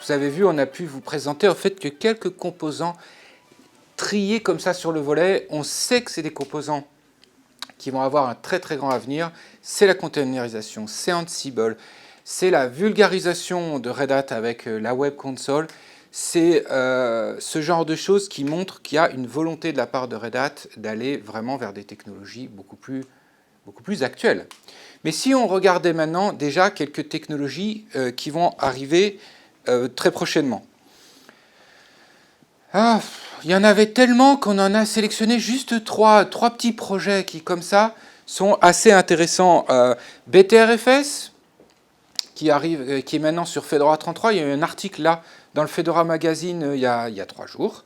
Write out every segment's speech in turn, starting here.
Vous avez vu, on a pu vous présenter en fait que quelques composants triés comme ça sur le volet. On sait que c'est des composants qui vont avoir un très très grand avenir. C'est la containerisation, c'est Ansible, c'est la vulgarisation de Red Hat avec la Web Console. C'est ce genre de choses qui montrent qu'il y a une volonté de la part de Red Hat d'aller vraiment vers des technologies beaucoup plus actuelles. Mais si on regardait maintenant déjà quelques technologies qui vont arriver très prochainement. Ah, il y en avait tellement qu'on en a sélectionné juste trois petits projets qui, comme ça, sont assez intéressants. BTRFS, qui est maintenant sur Fedora 33. Il y a eu un article là dans le Fedora Magazine il y a 3 jours.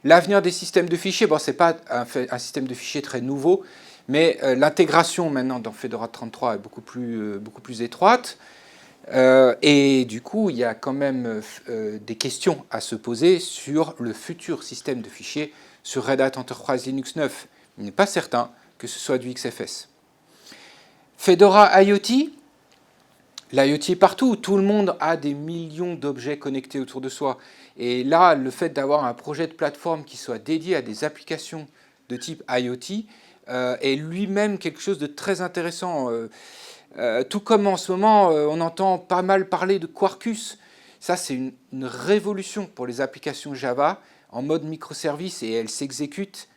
L'avenir des systèmes de fichiers, bon, ce n'est pas un système de fichiers très nouveau, mais l'intégration maintenant dans Fedora 33 est beaucoup plus étroite. Et du coup, il y a quand même des questions à se poser sur le futur système de fichiers sur Red Hat Enterprise Linux 9. Il n'est pas certain que ce soit du XFS. Fedora IoT, l'IoT est partout. Tout le monde a des millions d'objets connectés autour de soi. Et là, le fait d'avoir un projet de plateforme qui soit dédié à des applications de type IoT est lui-même quelque chose de très intéressant. Tout comme en ce moment, on entend pas mal parler de Quarkus. Ça, c'est une révolution pour les applications Java en mode microservice et elles s'exécutent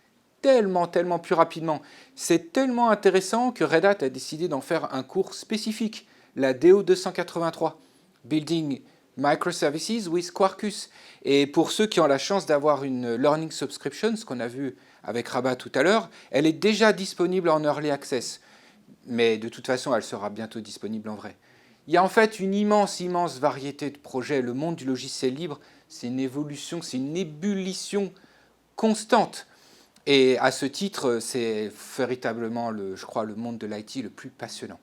tellement plus rapidement. C'est tellement intéressant que Red Hat a décidé d'en faire un cours spécifique, la DO 283, Building Microservices with Quarkus. Et pour ceux qui ont la chance d'avoir une Learning Subscription, ce qu'on a vu avec Rabat tout à l'heure, elle est déjà disponible en Early Access. Mais de toute façon, elle sera bientôt disponible en vrai. Il y a en fait une immense variété de projets. Le monde du logiciel libre, c'est une évolution, c'est une ébullition constante. Et à ce titre, c'est véritablement, je crois, le monde de l'IT le plus passionnant.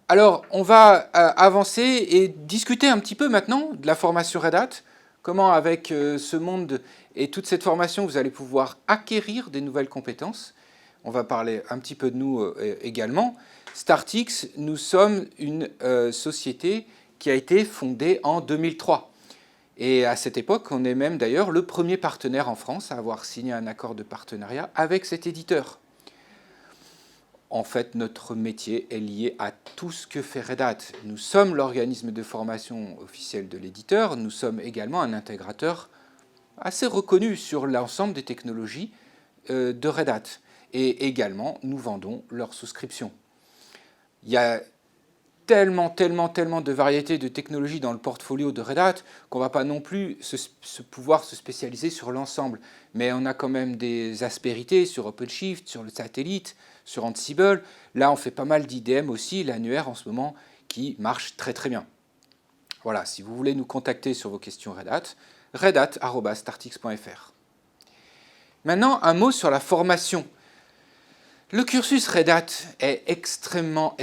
Alors, on va avancer et discuter un petit peu maintenant de la formation Red Hat. Comment, avec ce monde et toute cette formation, vous allez pouvoir acquérir des nouvelles compétences. On va parler un petit peu de nous également. Startix, nous sommes une société qui a été fondée en 2003. Et à cette époque, on est même d'ailleurs le premier partenaire en France à avoir signé un accord de partenariat avec cet éditeur. En fait, notre métier est lié à tout ce que fait Red Hat. Nous sommes l'organisme de formation officiel de l'éditeur. Nous sommes également un intégrateur assez reconnu sur l'ensemble des technologies de Red Hat. Et également, nous vendons leurs souscriptions. Il y a tellement de variétés de technologies dans le portfolio de Red Hat qu'on ne va pas non plus pouvoir se spécialiser sur l'ensemble. Mais on a quand même des aspérités sur OpenShift, sur le satellite, sur Ansible. Là, on fait pas mal d'IDM aussi, l'annuaire en ce moment, qui marche très bien. Voilà, si vous voulez nous contacter sur vos questions Red Hat, redhat@startix.fr. Maintenant, un mot sur la formation. Le cursus Red Hat est extrêmement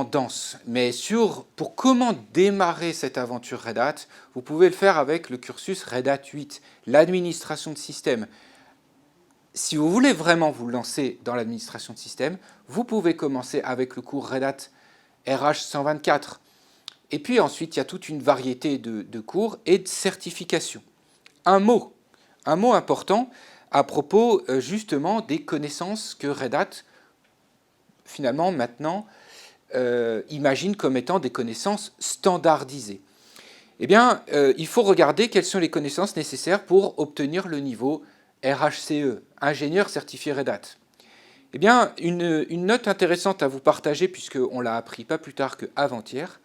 dense, mais pour comment démarrer cette aventure Red Hat, vous pouvez le faire avec le cursus Red Hat 8, l'administration de système. Si vous voulez vraiment vous lancer dans l'administration de système, vous pouvez commencer avec le cours Red Hat RH 124. Et puis ensuite, il y a toute une variété de cours et de certifications. Un mot important à propos justement des connaissances que Red Hat, finalement, maintenant, imagine comme étant des connaissances standardisées. Eh bien, il faut regarder quelles sont les connaissances nécessaires pour obtenir le niveau RHCE, ingénieur certifié Red Hat. Eh bien, une note intéressante à vous partager, puisqu'on l'a appris pas plus tard qu'avant-hier,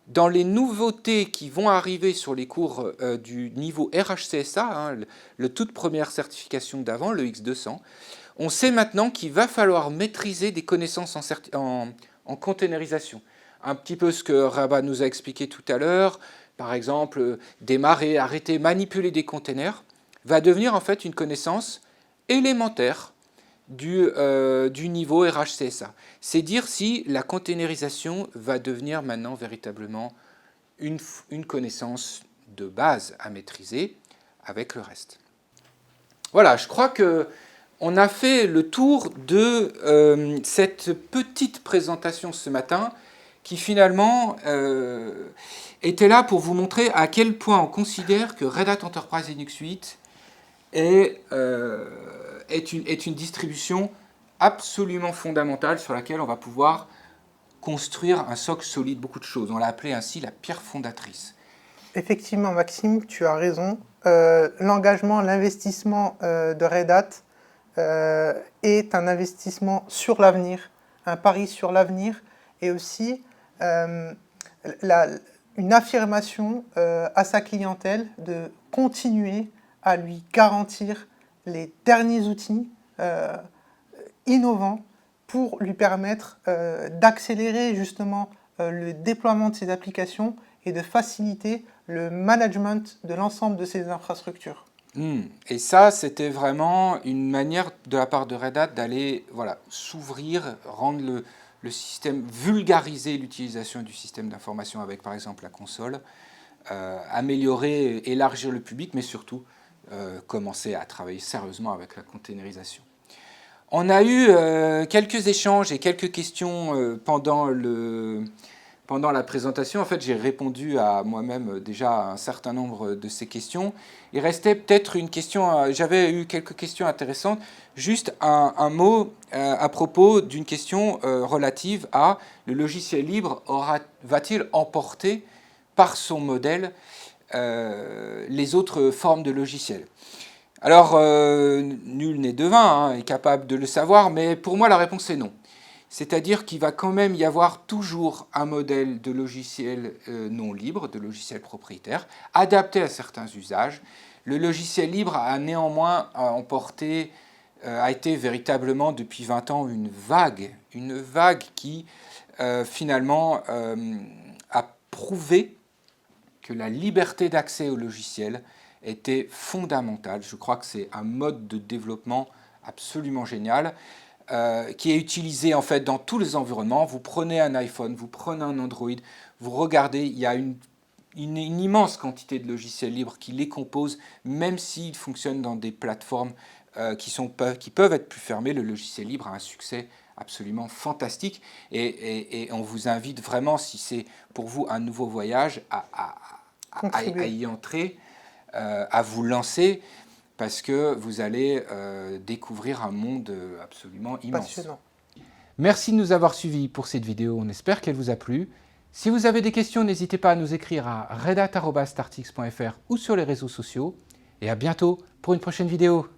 dans les nouveautés qui vont arriver sur les cours du niveau RHCSA, le toute première certification d'avant, le X200, on sait maintenant qu'il va falloir maîtriser des connaissances en containerisation. Un petit peu ce que Rabat nous a expliqué tout à l'heure, par exemple, démarrer, arrêter, manipuler des containers, va devenir en fait une connaissance élémentaire du niveau RHCSA. C'est dire si la containerisation va devenir maintenant véritablement une connaissance de base à maîtriser avec le reste. Voilà, je crois qu'on a fait le tour de cette petite présentation ce matin qui finalement était là pour vous montrer à quel point on considère que Red Hat Enterprise Linux 8 est une distribution absolument fondamentale sur laquelle on va pouvoir construire un socle solide, beaucoup de choses. On l'a appelé ainsi la pierre fondatrice. Effectivement, Maxime, tu as raison. L'engagement, l'investissement de Red Hat est un investissement sur l'avenir, un pari sur l'avenir, et aussi une affirmation à sa clientèle de continuer à lui garantir les derniers outils innovants pour lui permettre d'accélérer justement le déploiement de ses applications et de faciliter le management de l'ensemble de ces infrastructures. Et ça, c'était vraiment une manière de la part de Red Hat d'aller s'ouvrir, rendre le système, vulgariser l'utilisation du système d'information avec par exemple la console, améliorer, élargir le public, mais surtout commencer à travailler sérieusement avec la containerisation. On a eu quelques échanges et quelques questions pendant la présentation. En fait, j'ai répondu à moi-même déjà à un certain nombre de ces questions. Il restait peut-être une question, j'avais eu quelques questions intéressantes. Juste un mot à propos d'une question relative à le logiciel libre va-t-il emporter par son modèle les autres formes de logiciels? Alors, nul n'est devin, est capable de le savoir, mais pour moi la réponse est non. C'est-à-dire qu'il va quand même y avoir toujours un modèle de logiciel non libre, de logiciel propriétaire, adapté à certains usages. Le logiciel libre a néanmoins emporté, a été véritablement depuis 20 ans une vague qui finalement a prouvé que la liberté d'accès au logiciel était fondamentale. Je crois que c'est un mode de développement absolument génial. Qui est utilisé en fait dans tous les environnements. Vous prenez un iPhone, vous prenez un Android, vous regardez, il y a une immense quantité de logiciels libres qui les composent, même s'ils fonctionnent dans des plateformes qui peuvent être plus fermées. Le logiciel libre a un succès absolument fantastique et on vous invite vraiment, si c'est pour vous un nouveau voyage, à y entrer, à vous lancer, parce que vous allez découvrir un monde absolument immense. Passionnant. Merci de nous avoir suivis pour cette vidéo, on espère qu'elle vous a plu. Si vous avez des questions, n'hésitez pas à nous écrire à redhat@startx.fr ou sur les réseaux sociaux. Et à bientôt pour une prochaine vidéo.